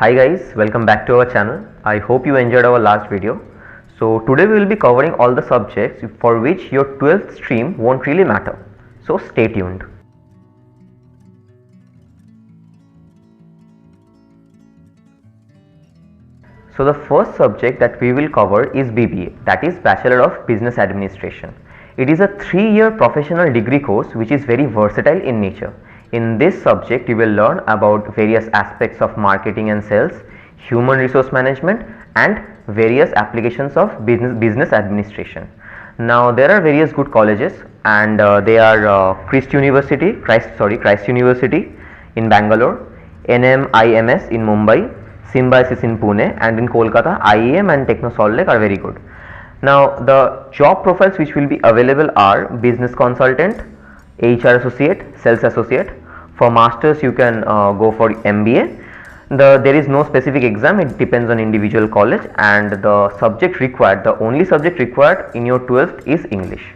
Hi guys, welcome back to our channel. I hope you enjoyed our last video. So today we will be covering all the subjects for which your 12th stream won't really matter. So stay tuned. So the first subject that we will cover is BBA, that is Bachelor of Business Administration. It is a 3-year professional degree course which is very versatile in nature. In this subject you will learn about various aspects of marketing and sales, human resource management and various applications of business administration. Now there are various good colleges and they are Christ University in Bangalore, NMIMS in Mumbai, Symbiosis in Pune, and in Kolkata IEM and Techno Salt Lake are very good. Now the job profiles which will be available are business consultant, HR associate, sales associate. For masters you can go for MBA. There is no specific exam, it depends on individual college, and the subject required, the only subject required in your 12th is English.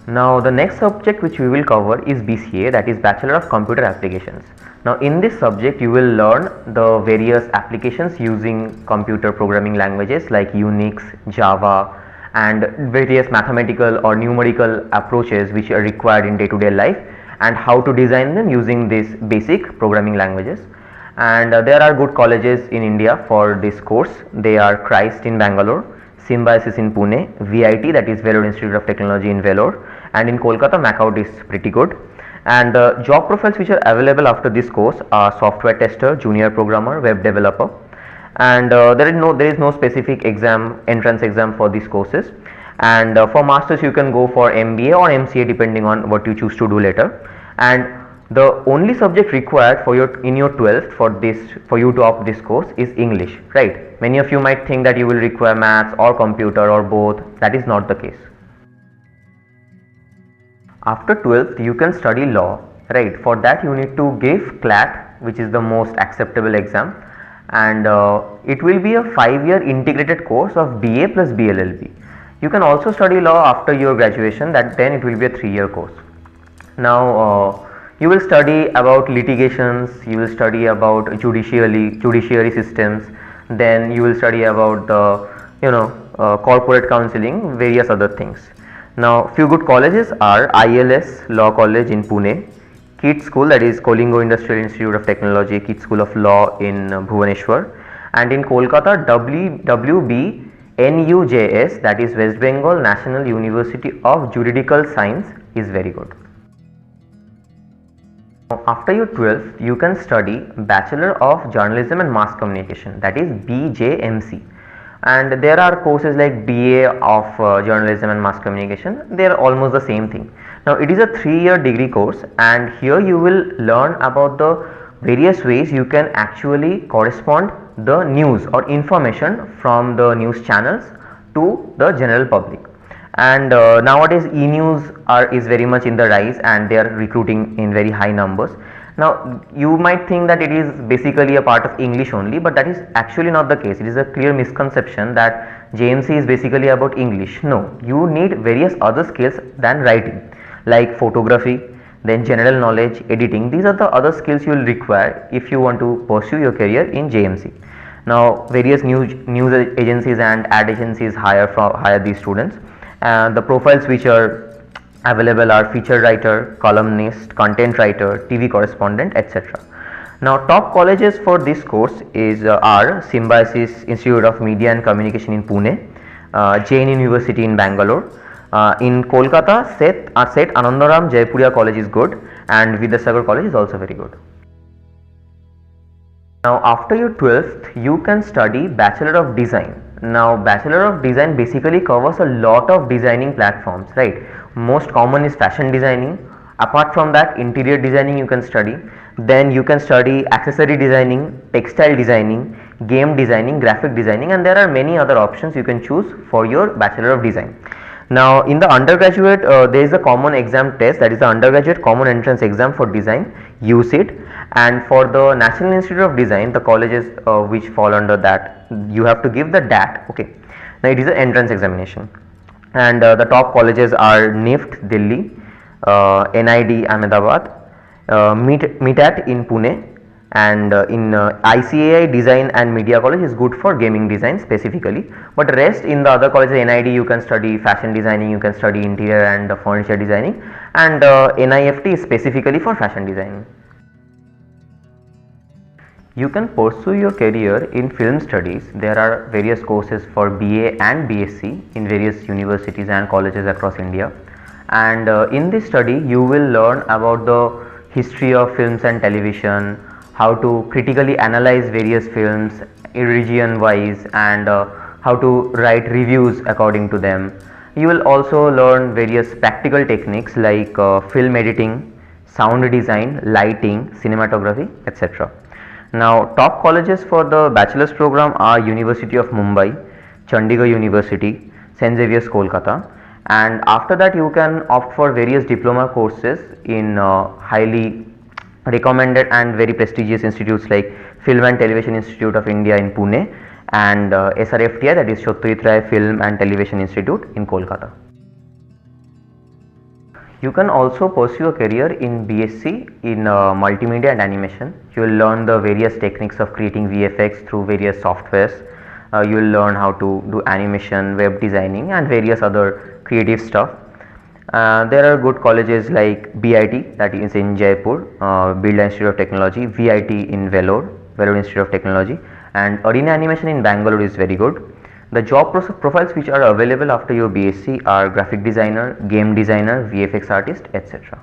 Now the next subject which we will cover is BCA, that is Bachelor of Computer Applications. Now in this subject you will learn the various applications using computer programming languages like Unix, Java and various mathematical or numerical approaches which are required in day-to-day life, and how to design them using these basic programming languages. And there are good colleges in India for this course. They are Christ in Bangalore, Symbiosis in Pune, VIT, that is Vellore Institute of Technology in Vellore, and in Kolkata MACAUT is pretty good. And the job profiles which are available after this course are software tester, junior programmer, web developer, and there is no specific entrance exam for these courses. And for masters you can go for MBA or MCA depending on what you choose to do later. And the only subject required for in your 12th for you to opt this course is English, right? Many of you might think that you will require maths or computer or both. That is not the case. After 12th you can study law, right? For that you need to give CLAT, which is the most acceptable exam, and it will be a 5-year integrated course of BA plus BLLB. You can also study law after your graduation, then it will be a 3-year course. Now you will study about litigations, you will study about judiciary systems, then you will study about the corporate counseling, various other things. Now few good colleges are ILS Law College in Pune, KIT School, that is Kolingo Industrial Institute of Technology, KIT School of Law in Bhubaneswar, and in Kolkata WBNUJS, that is West Bengal National University of Juridical Science is very good. After your 12th you can study Bachelor of Journalism and Mass Communication, that is BJMC, and there are courses like BA of Journalism and Mass Communication. They are almost the same thing. Now it is a 3-year degree course, and here you will learn about the various ways you can actually correspond the news or information from the news channels to the general public. And nowadays e-news is very much in the rise, and they are recruiting in very high numbers. Now you might think that it is basically a part of English only, but that is actually not the case. It is a clear misconception that JMC is basically about English. No, you need various other skills than writing, like photography, then general knowledge, editing. These are the other skills you will require if you want to pursue your career in JMC. Now various news agencies and ad agencies hire these students, and the profiles which are available are feature writer, columnist, content writer, TV correspondent, etc. Now top colleges for this course are Symbiosis Institute of Media and Communication in Pune, Jain University in Bangalore, in Kolkata Seth Anandaram Jaipuria College is good, and Vidyasagar College is also very good. Now after your 12th you can study Bachelor of Design. Now Bachelor of Design basically covers a lot of designing platforms, right? Most common is fashion designing. Apart from that, interior designing you can study. Then you can study accessory designing, textile designing, game designing, graphic designing, and there are many other options you can choose for your Bachelor of Design. Now in the undergraduate there is a common exam test, that is the undergraduate common entrance exam for design, UCIT, and for the National Institute of Design, the colleges which fall under that, you have to give the DAT. Okay, now it is an entrance examination, and the top colleges are NIFT Delhi, NID Ahmedabad, MITAT in Pune, and in ICAI Design and Media College is good for gaming design specifically, but rest in the other colleges, NID you can study fashion designing, you can study interior and furniture designing, and NIFT is specifically for fashion designing. You can pursue your career in film studies. There are various courses for BA and BSc in various universities and colleges across India, and in this study you will learn about the history of films and television, how to critically analyze various films region wise, and how to write reviews according to them. You will also learn various practical techniques like film editing, sound design, lighting, cinematography, etc. Now, top colleges for the bachelor's program are University of Mumbai, Chandigarh University, St. Xavier's Kolkata, and after that you can opt for various diploma courses in highly recommended and very prestigious institutes like Film and Television Institute of India in Pune and SRFTI, that is Satyajit Ray Film and Television Institute in Kolkata. You can also pursue a career in BSc in multimedia and animation. You will learn the various techniques of creating VFX through various softwares. You will learn how to do animation, web designing and various other creative stuff. There are good colleges like BIT, that is in Jaipur, Birla Institute of Technology, VIT in Vellore Institute of Technology, and Arena Animation in Bangalore is very good. The job profiles which are available after your BSc are graphic designer, game designer, VFX artist, etc.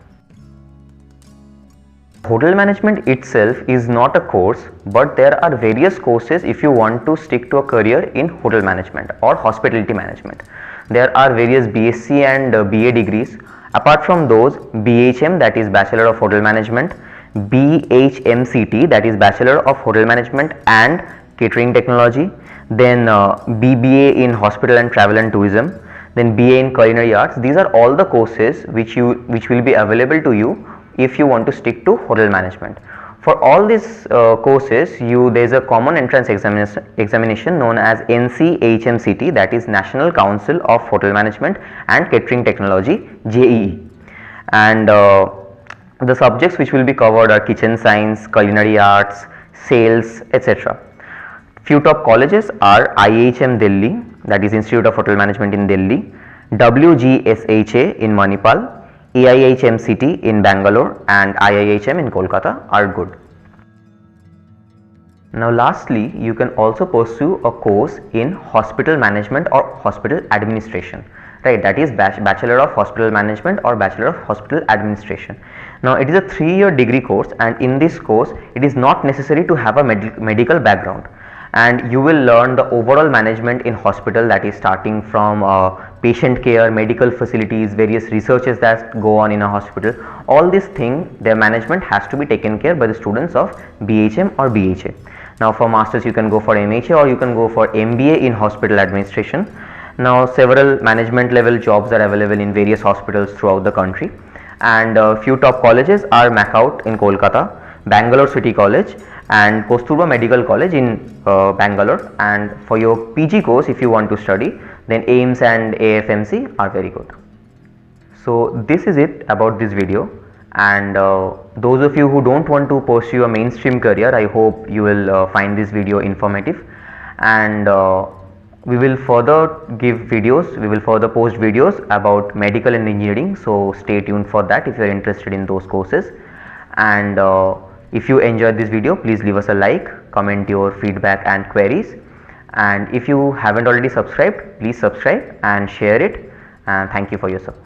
Hotel management itself is not a course, but there are various courses if you want to stick to a career in hotel management or hospitality management. There are various BSc and BA degrees. Apart from those, BHM, that is Bachelor of Hotel Management, BHMCT, that is Bachelor of Hotel Management and Catering Technology, then BBA in Hospital and Travel and Tourism, then BA in Culinary Arts. These are all the courses which will be available to you if you want to stick to hotel management. For all these courses, there is a common entrance examination known as NCHMCT, that is National Council of Hotel Management and Catering Technology, JEE, and the subjects which will be covered are kitchen science, culinary arts, sales, etc. Few top colleges are IIHM Delhi, that is Institute of Hotel Management in Delhi, WGSHA in Manipal, AIHMCT in Bangalore and IIHM in Kolkata are good. Now lastly, you can also pursue a course in hospital management or hospital administration, right, that is Bachelor of Hospital Management or Bachelor of Hospital Administration. Now it is a 3-year degree course, and in this course it is not necessary to have a medical background, and you will learn the overall management in hospital, that is starting from patient care, medical facilities, various researches that go on in a hospital. All these things, their management has to be taken care by the students of BHM or BHA. Now for masters you can go for MHA or you can go for MBA in hospital administration. Now several management level jobs are available in various hospitals throughout the country, and few top colleges are MACOUT in Kolkata, Bangalore City College and Kasturba Medical College in Bangalore. And for your PG course, if you want to study, then AIIMS and AFMC are very good. So this is it about this video, and those of you who don't want to pursue a mainstream career, I hope you will find this video informative, and we will further post videos about medical and engineering, so stay tuned for that if you are interested in those courses. And if you enjoyed this video, please leave us a like, comment your feedback and queries, and if you haven't already subscribed, please subscribe and share it, and thank you for your support.